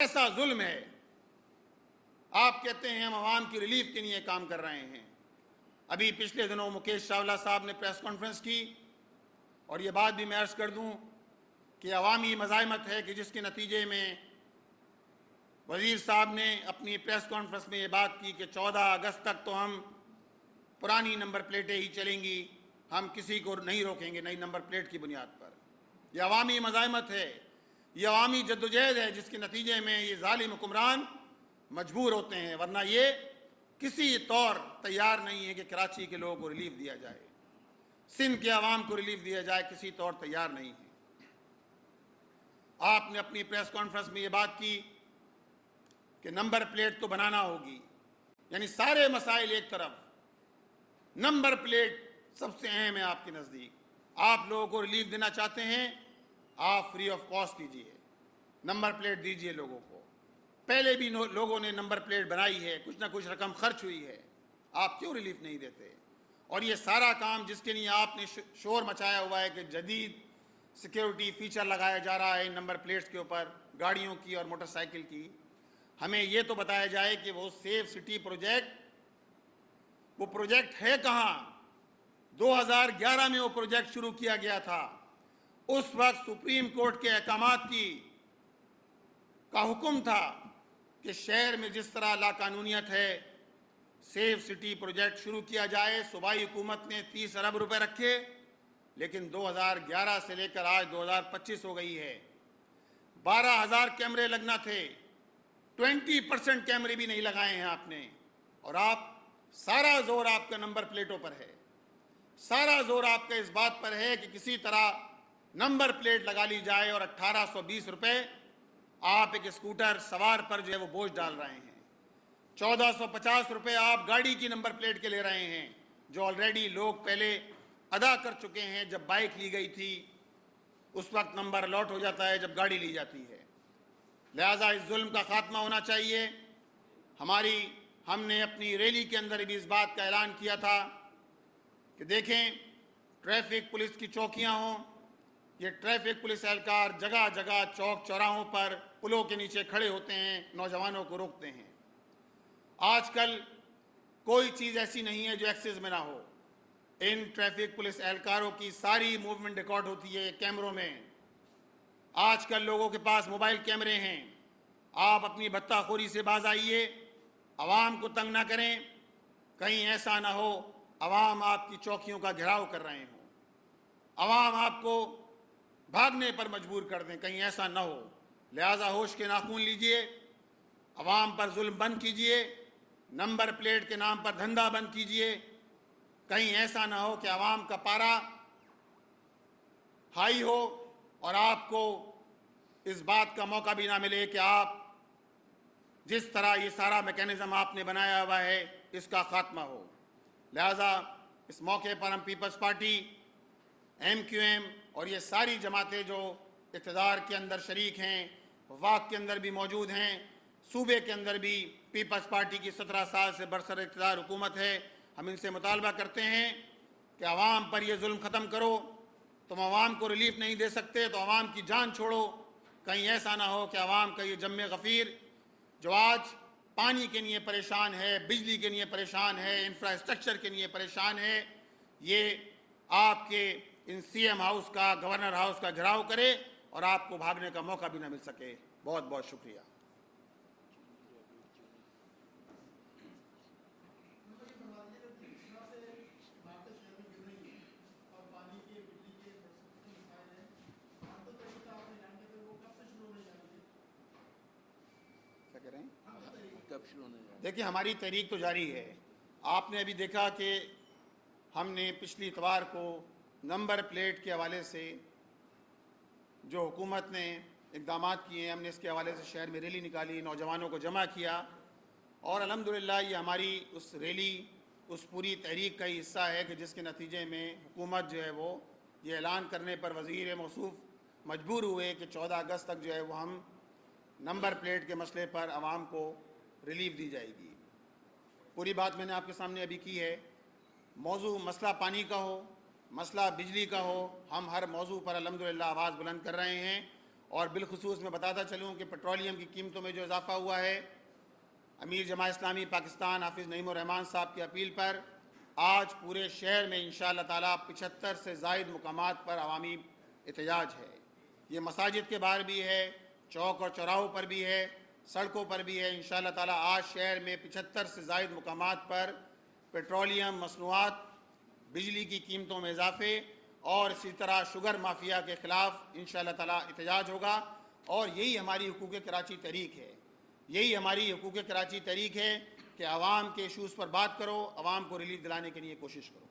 ایسا ظلم ہے. آپ کہتے ہیں ہم عوام کی ریلیف کے لیے کام کر رہے ہیں. ابھی پچھلے دنوں مکیش چاولہ صاحب نے پریس کانفرنس کی اور یہ بات بھی میں عرض کر دوں کہ عوامی مزاحمت ہے کہ جس کے نتیجے میں وزیر صاحب نے اپنی پریس کانفرنس میں یہ بات کی کہ 14 اگست تک تو ہم پرانی نمبر پلیٹیں ہی چلیں گی, ہم کسی کو نہیں روکیں گے نئی نمبر پلیٹ کی بنیاد پر. یہ عوامی مزاحمت ہے, یہ عوامی جدوجہد ہے جس کے نتیجے میں یہ ظالم حکمران مجبور ہوتے ہیں, ورنہ یہ کسی طور تیار نہیں ہے کہ کراچی کے لوگوں کو ریلیف دیا جائے, سندھ کے عوام کو ریلیف دیا جائے, کسی طور تیار نہیں ہے. آپ نے اپنی پریس کانفرنس میں یہ بات کی کہ نمبر پلیٹ تو بنانا ہوگی, یعنی سارے مسائل ایک طرف, نمبر پلیٹ سب سے اہم ہے آپ کے نزدیک. آپ لوگوں کو ریلیف دینا چاہتے ہیں, آپ فری آف کاسٹ دیجیے, نمبر پلیٹ دیجیے لوگوں کو. پہلے بھی لوگوں نے نمبر پلیٹ بنائی ہے, کچھ نہ کچھ رقم خرچ ہوئی ہے, آپ کیوں ریلیف نہیں دیتے؟ اور یہ سارا کام جس کے لیے آپ نے شور مچایا ہوا ہے کہ جدید سیکیورٹی فیچر لگایا جا رہا ہے نمبر پلیٹس کے اوپر, گاڑیوں کی اور موٹر سائیکل کی, ہمیں یہ تو بتایا جائے کہ وہ سیف سٹی پروجیکٹ, وہ پروجیکٹ ہے کہاں؟ 2011 میں وہ پروجیکٹ شروع کیا گیا تھا. اس وقت سپریم کورٹ کے احکامات کا حکم تھا کہ شہر میں جس طرح لاقانونیت ہے سیف سٹی پروجیکٹ شروع کیا جائے. صوبائی حکومت نے 30 ارب روپے رکھے, لیکن 2011 سے لے کر آج 2025 ہو گئی ہے, 12,000 کیمرے لگنا تھے, 20% کیمرے بھی نہیں لگائے ہیں آپ نے. اور آپ سارا زور آپ کا نمبر پلیٹوں پر ہے, سارا زور آپ کا اس بات پر ہے کہ کسی طرح نمبر پلیٹ لگا لی جائے, اور 1820 روپے آپ ایک اسکوٹر سوار پر جو ہے وہ بوجھ ڈال رہے ہیں. 1450 روپے آپ گاڑی کی نمبر پلیٹ کے لے رہے ہیں, جو آلریڈی لوگ پہلے ادا کر چکے ہیں. جب بائک لی گئی تھی اس وقت نمبر الاٹ ہو جاتا ہے جب گاڑی لی جاتی ہے. لہٰذا اس ظلم کا خاتمہ ہونا چاہیے. ہم نے اپنی ریلی کے اندر بھی اس بات کا اعلان کیا تھا کہ دیکھیں, ٹریفک پولیس کی چوکیاں ہوں, یہ ٹریفک پولیس اہلکار جگہ جگہ چوک چوراہوں پر پلوں کے نیچے کھڑے ہوتے ہیں, نوجوانوں کو روکتے ہیں. آج کل کوئی چیز ایسی نہیں ہے جو ایکسس میں نہ ہو. ان ٹریفک پولیس اہلکاروں کی ساری موومنٹ ریکارڈ ہوتی ہے کیمروں میں. آج کل لوگوں کے پاس موبائل کیمرے ہیں. آپ اپنی بتہ خوری سے باز آئیے, عوام کو تنگ نہ کریں, کہیں ایسا نہ ہو عوام آپ کی چوکیوں کا گھیراؤ کر رہے ہوں, عوام آپ کو بھاگنے پر مجبور کر دیں, کہیں ایسا نہ ہو. لہٰذا ہوش کے ناخن لیجئے, عوام پر ظلم بند کیجئے, نمبر پلیٹ کے نام پر دھندا بند کیجئے. کہیں ایسا نہ ہو کہ عوام کا پارا ہائی ہو اور آپ کو اس بات کا موقع بھی نہ ملے کہ آپ جس طرح یہ سارا میکینزم آپ نے بنایا ہوا ہے اس کا خاتمہ ہو. لہٰذا اس موقع پر ہم Peoples Party, M Q M اور یہ ساری جماعتیں جو اقتدار کے اندر شریک ہیں, وفاق کے اندر بھی موجود ہیں, صوبے کے اندر بھی پیپلز پارٹی کی 17 سال سے برسر اقتدار حکومت ہے, ہم ان سے مطالبہ کرتے ہیں کہ عوام پر یہ ظلم ختم کرو. تم عوام کو ریلیف نہیں دے سکتے تو عوام کی جان چھوڑو. کہیں ایسا نہ ہو کہ عوام کا یہ جم غفیر جو آج پانی کے لیے پریشان ہے, بجلی کے لیے پریشان ہے, انفراسٹرکچر کے لیے پریشان ہے, یہ آپ کے ان سی ایم ہاؤس کا, گورنر ہاؤس کا گھیراؤ کرے اور آپ کو بھاگنے کا موقع بھی نہ مل سکے. بہت بہت شکریہ. دیکھیں, ہماری تحریک تو جاری ہے. آپ نے ابھی دیکھا کہ ہم نے پچھلی اتوار کو نمبر پلیٹ کے حوالے سے جو حکومت نے اقدامات کیے ہیں, ہم نے اس کے حوالے سے شہر میں ریلی نکالی, نوجوانوں کو جمع کیا, اور الحمدللہ یہ ہماری اس ریلی, اس پوری تحریک کا ہی حصہ ہے کہ جس کے نتیجے میں حکومت جو ہے وہ یہ اعلان کرنے پر وزیر موصوف مجبور ہوئے کہ 14 اگست تک جو ہے وہ ہم نمبر پلیٹ کے مسئلے پر عوام کو ریلیف دی جائے گی. پوری بات میں نے آپ کے سامنے ابھی کی ہے. موضوع مسئلہ پانی کا ہو, مسئلہ بجلی کا ہو, ہم ہر موضوع پر الحمدللہ آواز بلند کر رہے ہیں, اور بالخصوص میں بتاتا چلوں کہ پیٹرولیم کی قیمتوں میں جو اضافہ ہوا ہے، امیر جماعت اسلامی پاکستان حافظ نعیم الرحمان صاحب کی اپیل پر آج پورے شہر میں انشاءاللہ تعالیٰ 75 سے زائد مقامات پر عوامی احتجاج ہے۔ یہ مساجد کے باہر بھی ہے، چوک اور چوراہوں پر بھی ہے، سڑکوں پر بھی ہے۔ انشاءاللہ تعالیٰ آج شہر میں 75 سے زائد مقامات پر پیٹرولیم مصنوعات، بجلی کی قیمتوں میں اضافے اور اسی طرح شوگر مافیا کے خلاف انشاءاللہ تعالیٰ احتجاج ہوگا، اور یہی ہماری حقوق کراچی تحریک ہے۔ یہی ہماری حقوق کراچی تحریک ہے کہ عوام کے ایشوز پر بات کرو، عوام کو ریلیف دلانے کے لیے کوشش کرو۔